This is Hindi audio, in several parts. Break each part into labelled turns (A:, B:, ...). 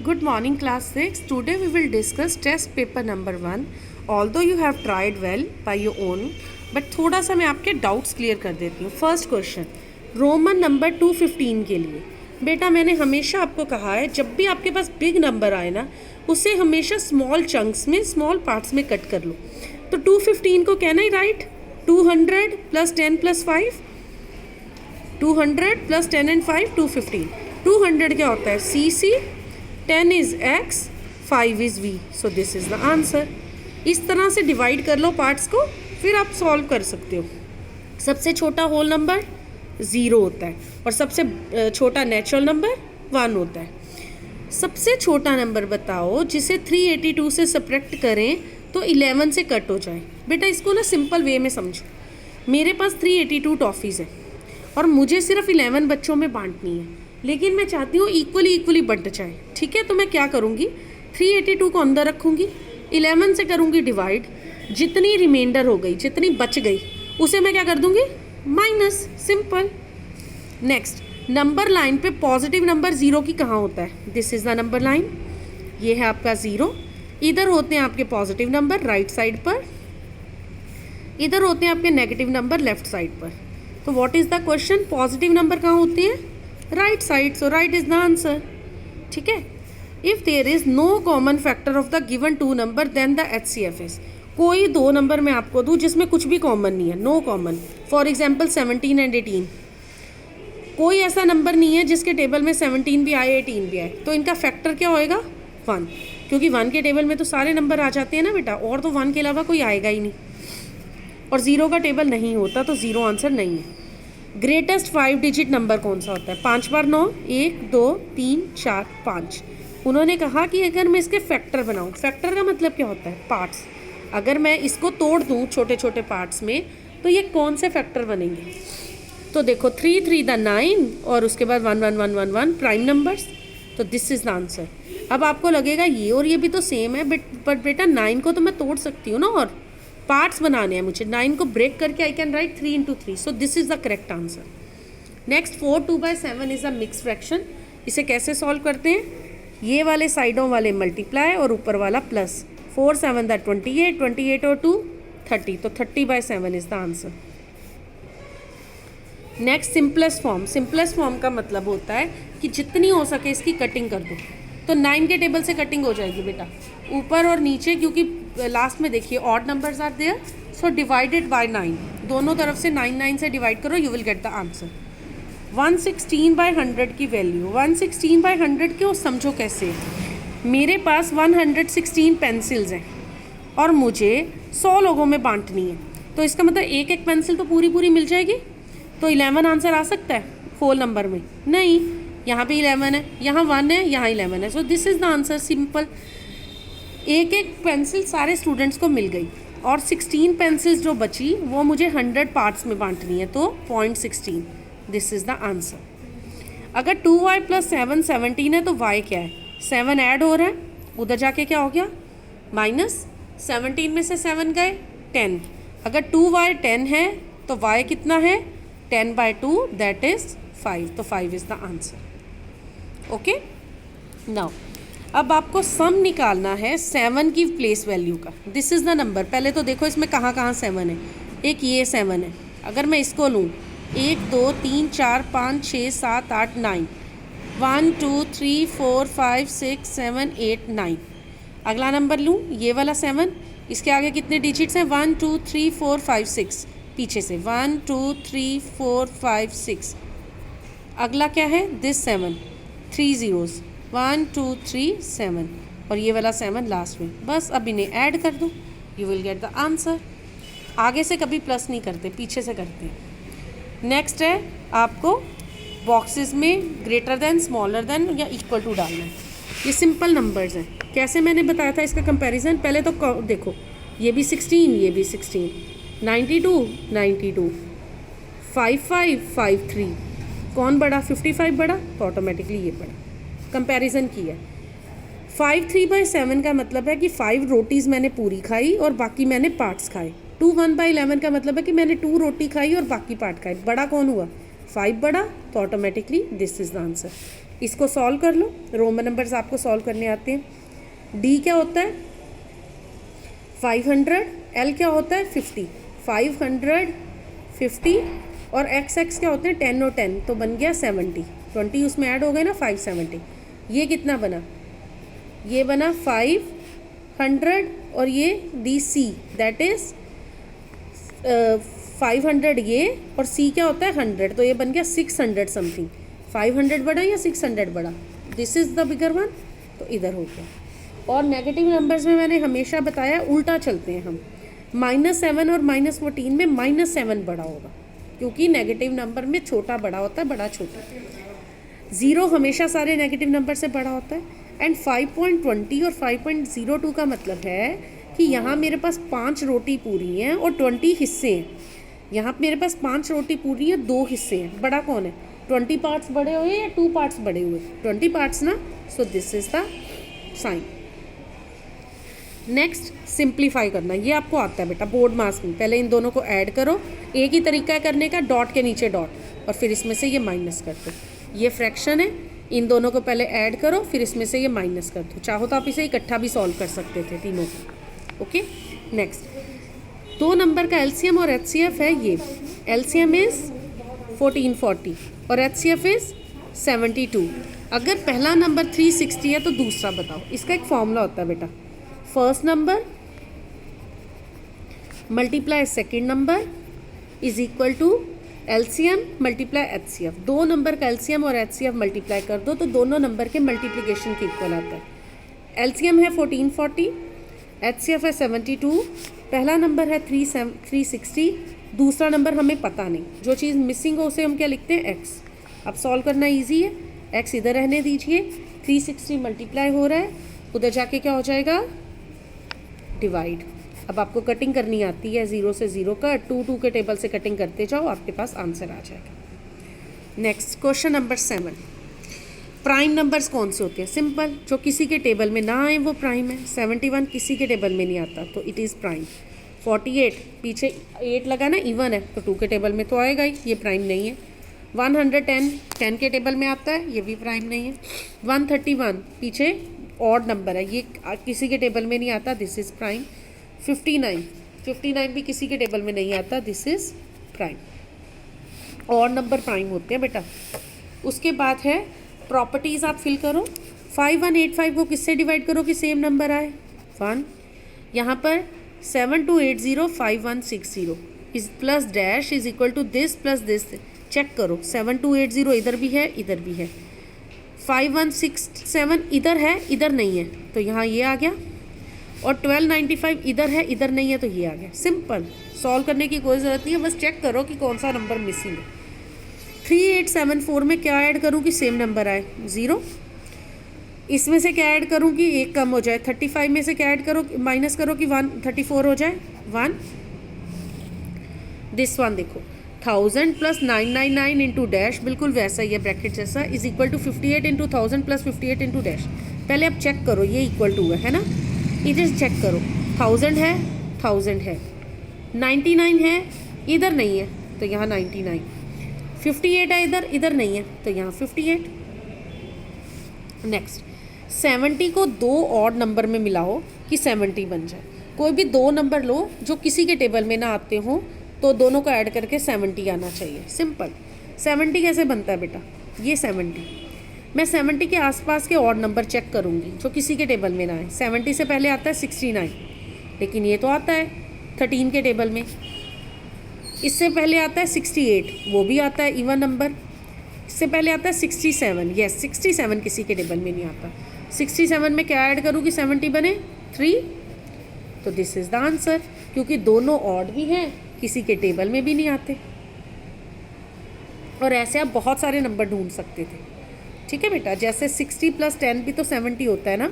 A: Good morning, class 6. Today we will discuss test paper number 1. Although you have tried well by your own, but थोड़ा सा मैं आपके डाउट्स क्लियर कर देती हूँ. फर्स्ट क्वेश्चन, रोमन नंबर 215 के लिए. बेटा मैंने हमेशा आपको कहा है जब भी आपके पास बिग नंबर आए ना, उसे हमेशा स्मॉल चंक्स में, स्मॉल पार्ट्स में कट कर लो. तो 215 को कहना ही right, 200 plus 10 plus 5, 200 plus 10 and 5, 215. 200 क्या होता है? CC, 10 is x, 5 is v. So this is the answer. इस तरह से डिवाइड कर लो पार्ट्स को, फिर आप सॉल्व कर सकते हो. सबसे छोटा होल नंबर 0 होता है और सबसे छोटा नेचुरल नंबर 1 होता है. सबसे छोटा नंबर बताओ जिसे 382 से सब्ट्रैक्ट करें तो 11 से कट हो जाए. बेटा इसको ना सिंपल वे में समझो. मेरे पास 382 टॉफ़ीज़ है और मुझे सिर्फ 11 बच्चों में बांटनी है, लेकिन मैं चाहती हूँ इक्वली बंट जाए. ठीक है, तो मैं क्या करूँगी, 382 को अंदर रखूँगी, 11 से करूँगी डिवाइड, जितनी रिमाइंडर हो गई, जितनी बच गई, उसे मैं क्या कर दूँगी, minus. Simple. Next, number line पे पॉजिटिव नंबर 0 की कहाँ होता है? This is the number line. ये है आपका 0. इधर होते हैं आपके पॉजिटिव नंबर राइट साइड पर, इधर होते हैं आपके नेगेटिव नंबर लेफ्ट साइड पर. तो what is the question? Positive number कहाँ होते हैं? Right side. So right is the answer. ठीक है. If there is no common factor of the given 2 number then the HCF is. कोई 2 नंबर मैं आपको दूँ जिसमें कुछ भी कॉमन नहीं है, no common. For example 17 and 18. कोई ऐसा नंबर नहीं है जिसके टेबल में 17 भी आए, 18 भी आए. तो इनका फैक्टर क्या होएगा? 1. क्योंकि 1 के टेबल में तो सारे नंबर आ जाते हैं ना बेटा, और तो 1 के अलावा कोई आएगा ही नहीं. और 0 का टेबल नहीं होता, तो 0 आंसर नहीं है. ग्रेटेस्ट 5 डिजिट नंबर कौन सा होता है? 5 बार 9, 1 2 3 4 5. उन्होंने कहा कि अगर मैं इसके फैक्टर बनाऊं, फैक्टर का मतलब क्या होता है? पार्ट्स. अगर मैं इसको तोड़ दूं छोटे छोटे पार्ट्स में, तो ये कौन से फैक्टर बनेंगे? तो देखो 3 3 द 9 और उसके बाद 1 1 1 1 1 प्राइम नंबर्स. तो दिस इज़ द आंसर. अब आपको लगेगा ये और ये भी तो सेम है, बट बेटा 9 को तो मैं तोड़ सकती हूँ ना, और पार्ट्स बनाने हैं मुझे. 9 को ब्रेक करके I can write 3 into 3. So this is the correct answer. Next, 4 2/7 is a mix fraction. इसे कैसे सॉल्व करते हैं? ये वाले साइडों वाले मल्टीप्लाई और ऊपर वाला प्लस. 4 7 द 28, 28 और 2 30. तो 30/7 is the answer. Next, simplest form. Simplest form का मतलब होता है कि जितनी हो सके इसकी कटिंग कर दो. तो 9 के टेबल से कटिंग हो जाएगी बेटा, ऊपर और नीचे, क्योंकि लास्ट में देखिए odd numbers are there. So divided by 9. दोनों तरफ से 9 9 से डिवाइड करो, you will get the answer. 116/100 की वैल्यू. 116/100 क्यों, समझो कैसे. मेरे पास 116 पेंसिल्स हैं और मुझे 100 लोगों में बांटनी है. तो इसका मतलब एक एक पेंसिल तो पूरी मिल जाएगी. तो 11 आंसर आ सकता है होल नंबर में? नहीं. यहाँ पे 11 है, यहाँ 1 है, यहाँ 11 है. सो this is the answer. Simple. एक एक पेंसिल सारे स्टूडेंट्स को मिल गई और 16 पेंसिल्स जो बची वो मुझे 100 पार्ट्स में बांटनी है, तो 0.16. This is the answer. अगर 2y + 7 17 है तो y क्या है? 7 ऐड हो रहा है, उधर जाके क्या हो गया? माइनस. 17 में से 7 गए, 10. अगर 2y 10 है तो y कितना है? 10/2, दैट इज़ 5. तो 5 is the answer. Okay. Now अब आपको सम निकालना है 7 की प्लेस वैल्यू का. This is the number. पहले तो देखो इसमें कहाँ कहाँ 7 है. एक ये 7 है. अगर मैं इसको लूँ 1 2 3 4 5 6 7 8 9, 1 2 3 4 5 6 7 8 9. अगला नंबर लूँ ये वाला 7. इसके आगे कितने डिजिट्स हैं? 1 2 3 4 5 6. पीछे से 1 2 3 4 5 6. अगला क्या है? This 7, 3 zeros, 1 2 3 7. और ये वाला 7 लास्ट में. बस अब इन्हें ऐड कर दो, you will get the answer. आगे से कभी प्लस नहीं करते, पीछे से करते हैं. नेक्स्ट है आपको बॉक्सेस में ग्रेटर देन, स्मॉलर देन या इक्वल टू डालना है. ये सिंपल नंबर्स हैं. कैसे मैंने बताया था इसका कंपैरिजन? पहले तो देखो ये भी 16, ये भी 16, 92 92, 55 53. कौन बड़ा? 55 बड़ा, तो ऑटोमेटिकली ये बड़ा. कंपैरिजन किया. 5 3/7 का मतलब है कि 5 रोटीज़ मैंने पूरी खाई और बाकी मैंने पार्ट्स खाए. 2 1/11 का मतलब है कि मैंने 2 रोटी खाई और बाकी पार्ट खाए. बड़ा कौन हुआ? 5 बड़ा, तो automatically this is the answer. इसको सॉल्व कर लो, रोमन नंबर्स आपको सॉल्व करने आते हैं। डी क्या होता है 500, एल क्या होता है 50, 550 और एक्स क्या होते हैं 10 और 10, तो बन गया 70, 20 उसमें ऐड हो गए ना 570। ये कितना बना, ये बना 500 और ये दी सी दैट इज़ 500 ये और सी क्या होता है 100, तो ये बन गया 600 समथिंग। 500 बड़ा या 600 बड़ा, this is the bigger one, तो इधर हो गया। और नेगेटिव नंबर्स में मैंने हमेशा बताया उल्टा चलते हैं हम, -7 और -14 में -7 बड़ा होगा, क्योंकि नेगेटिव नंबर में छोटा बड़ा होता है, बड़ा छोटा। 0 हमेशा सारे नेगेटिव नंबर से बड़ा होता है। एंड 5.20 और 5.02 का मतलब है कि यहाँ मेरे पास 5 रोटी पूरी हैं और 20 हिस्से हैं। यहाँ मेरे पास 5 रोटी पूरी है, 2 हिस्से हैं, बड़ा कौन है 20 पार्ट्स बड़े हुए या 2 पार्ट्स बड़े हुए, 20 पार्ट्स ना, so this is the sign. Next simplify करना, ये आपको आता है बेटा बोर्ड मास में। पहले इन दोनों को ऐड करो, एक ही तरीका है करने का, डॉट के नीचे डॉट और फिर इसमें से ये माइनस कर दो। ये फ्रैक्शन है, इन दोनों को पहले ऐड करो फिर इसमें से ये माइनस कर दो। चाहो तो आप इसे इकट्ठा भी सॉल्व कर सकते थे तीनों को। ओके नेक्स्ट, 2 नंबर का एलसीएम और एचसीएफ है ये। एलसीएम इज़ 1440 और एचसीएफ इज़ 72। अगर पहला नंबर 360 है तो दूसरा बताओ। इसका एक फॉर्मूला होता है बेटा, first number multiply second number is equal to LCM multiply HCF. 2 number का एलसीएम और एचसीएफ मल्टीप्लाई कर दो तो दोनों नंबर के मल्टीप्लिकेशन के इक्वल आता है। एलसीएम है 1440, एचसीएफ है 72, पहला नंबर है 360, दूसरा नंबर हमें पता नहीं, जो चीज़ मिसिंग हो उसे हम क्या लिखते हैं एक्स। अब सॉल्व करना इजी है, एक्स इधर रहने दीजिए, 360 मल्टीप्लाई हो रहा है, उधर जाके क्या हो जाएगा डिवाइड। अब आपको कटिंग करनी आती है, 0 से 0 कट, 2 के टेबल से कटिंग करते जाओ, आपके पास आंसर आ जाएगा। Next question number 7, prime numbers कौन से होते हैं? सिंपल, जो किसी के टेबल में ना आए वो प्राइम है। 71 किसी के टेबल में नहीं आता तो इट इज़ प्राइम। 48 पीछे 8 लगा ना, इवन है तो 2 के टेबल में तो आएगा ही, ये प्राइम नहीं है। 110 10 के टेबल में आता है, ये भी प्राइम नहीं है। 131 पीछे ऑड नंबर है, ये किसी के टेबल में नहीं आता, दिस इज़ प्राइम। 59 भी किसी के टेबल में नहीं आता, this is prime. Odd number prime होते हैं बेटा। उसके बाद है प्रॉपर्टीज़, आप फिल करो। 5185 को किससे डिवाइड करो कि सेम नंबर आए 1। यहाँ पर 7280 5160 is plus dash is equal to this plus this. Check करो 7280 इधर भी है इधर भी है, 5167 इधर है इधर नहीं है तो यहाँ ये आ गया, और 1295 इधर है इधर नहीं है तो ये आ गया। सिंपल, सॉल्व करने की कोई ज़रूरत नहीं है, बस चेक करो कि कौन सा नंबर मिसिंग है। 3874 में क्या ऐड करूँ कि सेम नंबर आए 0। इसमें से क्या ऐड करूँ कि एक कम हो जाए। 35 में से क्या ऐड करो माइनस करो कि 134 हो जाए 1। दिस वन देखो 1000 प्लस 999 इंटू डैश, बिल्कुल वैसा ही है ब्रैकेट जैसा, is equal to 58 into 1000 plus 58 into dash. पहले आप चेक करो ये इक्वल टू है ना, इधर चेक करो 1000 है 1000 है, 99 है इधर नहीं है तो यहाँ 99, 58 है इधर इधर नहीं है तो यहाँ 58। नेक्स्ट 70 को 2 ऑड नंबर में मिलाओ कि 70 बन जाए। कोई भी 2 नंबर लो जो किसी के टेबल में ना आते हो तो दोनों को ऐड करके 70 आना चाहिए। सिंपल, 70 कैसे बनता है बेटा, ये 70 मैं 70 के आसपास के ऑड नंबर चेक करूँगी जो किसी के टेबल में ना आए। 70 से पहले आता है 69, लेकिन ये तो आता है 13 के टेबल में। इससे पहले आता है 68, वो भी आता है इवन नंबर। इससे पहले आता है 67, यस 67 किसी के टेबल में नहीं आता। 67 में क्या ऐड करूँ कि 70 बने 3, तो दिस इज़ द आंसर, क्योंकि दोनों ऑड भी हैं किसी के टेबल में भी नहीं आते। और ऐसे आप बहुत सारे नंबर ढूंढ सकते थे, ठीक है बेटा। जैसे 60 प्लस 10 भी तो 70 होता है ना,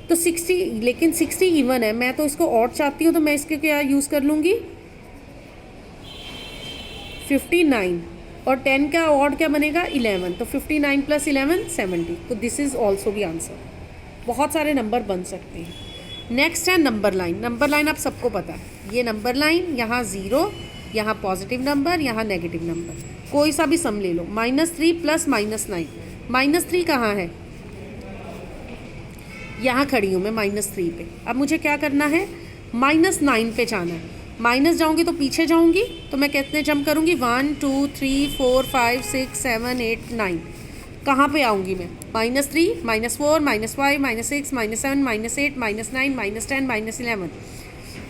A: तो 60, लेकिन 60 इवन है, मैं तो इसको ऑड चाहती हूँ तो मैं इसके क्या यूज़ कर लूँगी 59, और 10 का ऑड क्या बनेगा 11, तो 59 प्लस 11 70, तो दिस इज़ ऑल्सो भी आंसर। बहुत सारे नंबर बन सकते हैं। नेक्स्ट है नंबर लाइन। नंबर लाइन आप सबको पता है, ये नंबर लाइन, यहाँ 0, यहाँ पॉजिटिव नंबर, यहाँ नेगेटिव नंबर, कोई सा भी सम ले लो। -3 प्लस -9, -3 कहाँ है? यहाँ खड़ी हूँ मैं -3 पे। अब मुझे क्या करना है? -9 पे जाना है। माइनस जाऊँगी तो पीछे जाऊँगी, तो मैं कितने जंप करूँगी? 1 2 3 4 5 6 7 8 9। कहाँ पे आऊँगी मैं? -3 -4 -5 -6 -7 -8 -9 -10 -11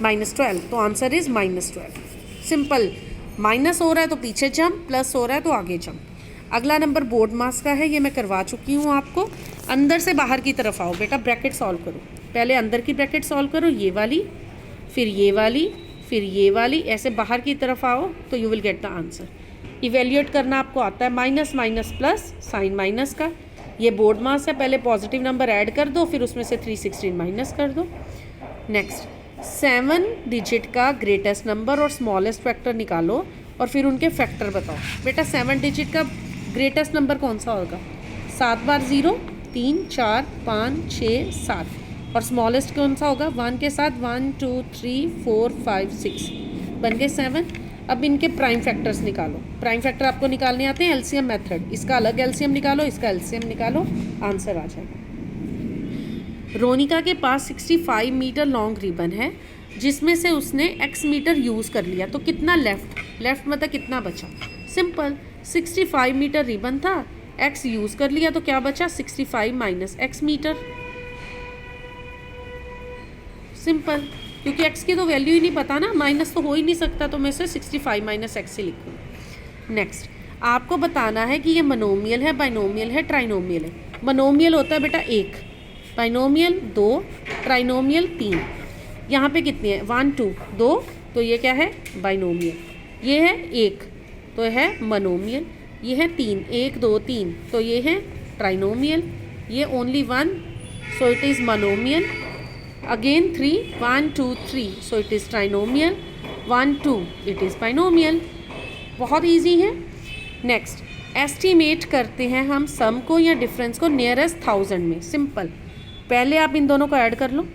A: -12। तो आंसर इज़ -12। सिंपल। माइनस हो रहा है तो पीछे जंप, प्लस हो रहा है तो आगे जंप। अगला नंबर बोर्ड मास का है, ये मैं करवा चुकी हूँ आपको। अंदर से बाहर की तरफ आओ बेटा, ब्रैकेट सॉल्व करो। पहले अंदर की ब्रैकेट सॉल्व करो, ये वाली, फिर ये वाली, फिर ये वाली, ऐसे बाहर की तरफ आओ तो you will get the answer. Evaluate करना आपको आता है, minus minus plus, sign minus का। ये बोर्ड मास है, पहले पॉजिटिव नंबर ऐड कर दो, फिर उसमें से 316 माइनस कर दो। नेक्स्ट, 7 डिजिट का ग्रेटेस्ट नंबर और स्मॉलेस्ट फैक्टर निकालो और फिर उनके फैक्टर बताओ। बेटा 7 डिजिट का ग्रेटेस्ट नंबर कौन सा होगा? 7 बार 0, 3 4 5 6 7। और स्मॉलेस्ट कौन सा होगा? 1 के साथ 1 2 3 4 5 6, बन गए 7। अब इनके प्राइम फैक्टर्स निकालो। प्राइम फैक्टर आपको निकालने आते हैं एलसीएम मेथड। इसका अलग एलसीएम निकालो, इसका एलसीएम निकालो, आंसर आ जाएगा। रोनिका के पास 65 मीटर लॉन्ग रिबन है, जिसमें से उसने x मीटर यूज़ कर लिया, तो कितना लेफ्ट मतलब कितना बचा? सिंपल, 65 मीटर रिबन था, x यूज़ कर लिया तो क्या बचा? 65 माइनस x मीटर। सिंपल, क्योंकि x की तो वैल्यू ही नहीं पता ना, माइनस तो हो ही नहीं सकता, तो मैं इसे 65 माइनस x से लिखूँ। नेक्स्ट, आपको बताना है कि ये मोनोमियल है, बाइनोमियल है, ट्राइनोमियल है। मोनोमियल होता है बेटा 1, बाइनोमियल 2, ट्राइनोमियल 3। यहाँ पे कितनी है? 1 2 2, तो ये क्या है? बाइनोमियल। ये है 1 तो है मोनोमियल, ये है 3 1 2 3, तो ये है ट्राइनोमियल। ये only 1, so it is monomial. Again 3 1 2 3, so it is trinomial. 1 2, it is binomial. बहुत ईजी है। नेक्स्ट, एस्टिमेट करते हैं हम सम को या डिफरेंस को नियरेस्ट 1000 में। सिंपल, पहले आप इन दोनों को ऐड कर लो,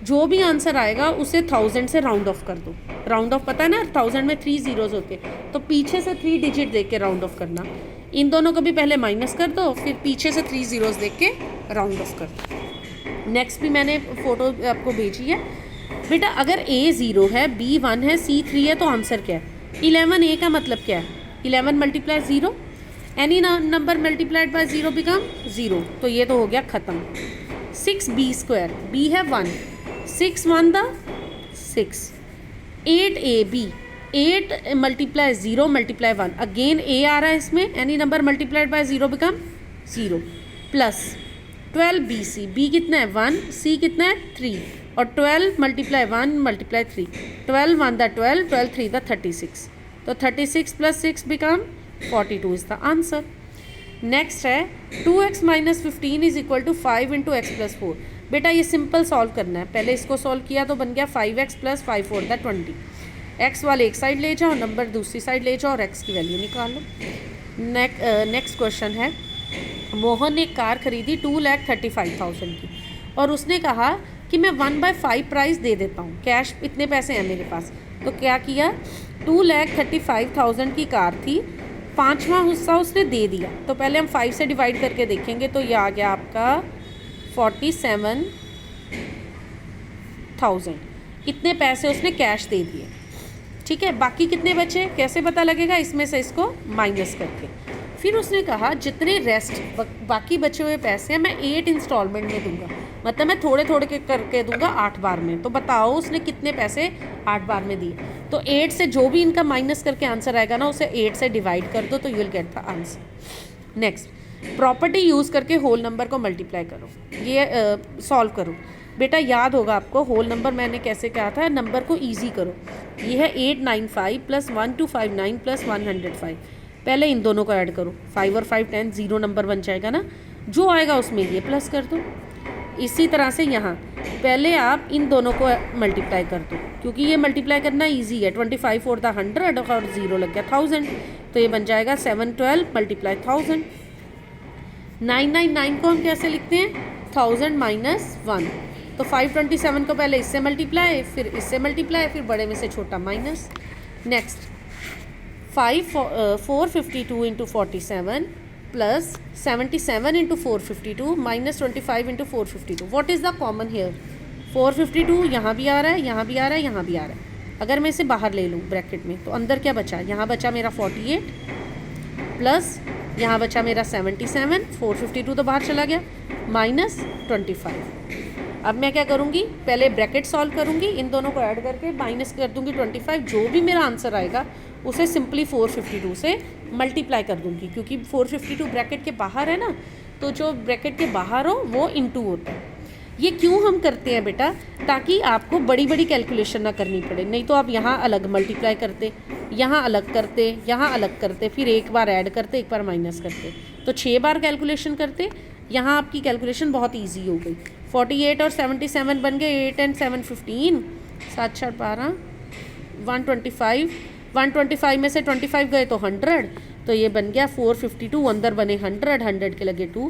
A: जो भी आंसर आएगा उसे 1000 से राउंड ऑफ कर दो। राउंड ऑफ पता है ना, 1000 में 3 जीरोज होते हैं, तो पीछे से 3 डिजिट देख के राउंड ऑफ करना। इन दोनों को भी पहले माइनस कर दो, फिर पीछे से 3 जीरोज देख के राउंड ऑफ कर दो। नेक्स्ट भी मैंने फ़ोटो आपको भेजी है बेटा। अगर A 0 है, B 1 है, C 3 है, तो आंसर क्या है? 11A का मतलब क्या है? 11 multiply 0, any number multiplied by 0 become 0, तो ये तो हो गया ख़त्म। 6B स्क्वायर, B है 1, 6 1 the 6। 8AB, 8 multiply 0 multiply 1, again A आ रहा है इसमें, any number multiplied by 0 become 0, plus 12BC, B कितना है? 1, C कितना है? 3, और 12 मल्टीप्लाई 1 मल्टीप्लाई 3, 12 1 द 12, 12 3 द 36, तो 36 plus 6 become 42 is the answer. Next है 2x minus 15 is equal to 5 into x plus 4। बेटा ये सिंपल सॉल्व करना है। पहले इसको सॉल्व किया तो बन गया 5x प्लस 5 4 द 20। x वाले एक साइड ले जाओ, नंबर दूसरी साइड ले जाओ और x की वैल्यू निकालो। नेक्स्ट क्वेश्चन है, मोहन ने एक कार खरीदी 2,35,000 की और उसने कहा कि मैं 1/5 प्राइस दे देता हूँ, कैश इतने पैसे हैं मेरे पास। तो क्या किया? 2,35,000 की कार थी, 5वां हिस्सा उसने दे दिया। तो पहले हम 5 से डिवाइड करके देखेंगे, तो ये आ गया आपका 47,000। इतने पैसे उसने कैश दे दिए, ठीक है। बाकी कितने बचे कैसे पता लगेगा? इसमें से इसको माइनस करके। फिर उसने कहा जितने रेस्ट बाकी बचे हुए पैसे हैं मैं 8 इंस्टॉलमेंट में दूंगा, मतलब मैं थोड़े थोड़े के करके दूंगा 8 बार में। तो बताओ उसने कितने पैसे 8 बार में दिए? तो 8 से जो भी इनका माइनस करके आंसर आएगा ना, उसे 8 से डिवाइड कर दो, तो you will get the answer. Next, property use करके होल नंबर को मल्टीप्लाई करो। ये सॉल्व करो बेटा। याद होगा आपको होल नंबर मैंने कैसे कहा था, नंबर को ईजी करो। ये है 895 प्लस 1259 प्लस 105। पहले इन दोनों को ऐड करो, 5 और 5 10, 0 नंबर बन जाएगा ना, जो आएगा उसमें ये प्लस कर दो। इसी तरह से यहाँ पहले आप इन दोनों को मल्टीप्लाई कर दो, क्योंकि ये मल्टीप्लाई करना इजी है। 25 4 द 100 और 0 लग गया 1000, तो ये बन जाएगा 712 मल्टीप्लाई 1000। 999 को हम कैसे लिखते हैं? 1000 माइनस 1। तो 527 को पहले इससे मल्टीप्लाई, फिर इससे मल्टीप्लाई, फिर बड़े में से छोटा minus. Next 452 into 47 plus 77 into 452 minus 25 into 452. What is the common hair? 452 यहाँ भी आ रहा है, यहाँ भी आ रहा है, यहाँ भी आ रहा है. अगर मैं इसे बाहर ले लूँ ब्रैकेट में तो अंदर क्या बचा? यहाँ बचा मेरा 48 प्लस यहाँ बचा मेरा 77, 452 तो बाहर चला गया, माइनस 25. अब मैं क्या करूँगी? पहले ब्रैकेट सॉल्व करूँगी, इन दोनों को ऐड करके माइनस कर दूँगी 25. जो भी मेरा आंसर आएगा उसे सिंपली 452 से मल्टीप्लाई कर दूँगी, क्योंकि 452 ब्रैकेट के बाहर है ना, तो जो ब्रैकेट के बाहर हो वो इनटू होता है. ये क्यों हम करते हैं बेटा? ताकि आपको बड़ी बड़ी कैलकुलेशन ना करनी पड़े. नहीं तो आप यहाँ अलग मल्टीप्लाई करते, यहाँ अलग करते, यहाँ अलग करते, फिर एक बार ऐड करते, एक बार माइनस करते, तो 6 बार कैलकुलेशन करते. यहाँ आपकी कैलकुलेशन बहुत इजी हो गई. 48 और 77 बन गए 8 एंड 7 15, 7 4 12, 125. 125 में से 25 गए तो 100, तो ये बन गया 452. अंदर बने 100, 100 के लगे 2.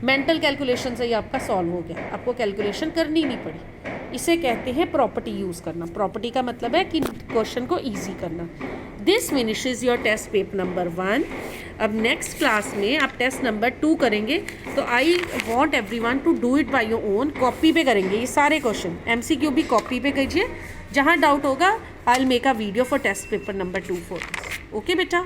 A: मेंटल कैलकुलेशन से ही आपका सॉल्व हो गया, आपको कैलकुलेशन करनी नहीं पड़ी. इसे कहते हैं प्रॉपर्टी यूज़ करना. प्रॉपर्टी का मतलब है कि क्वेश्चन को ईजी करना. This finishes your test paper number 1. अब नेक्स्ट क्लास में आप टेस्ट नंबर 2 करेंगे, तो I want everyone to do it by your own. Copy पे करेंगे ये सारे क्वेश्चन. MCQ भी कॉपी पे कीजिए. जहाँ डाउट होगा I will make a video for test paper number 2 for this. Okay बेटा.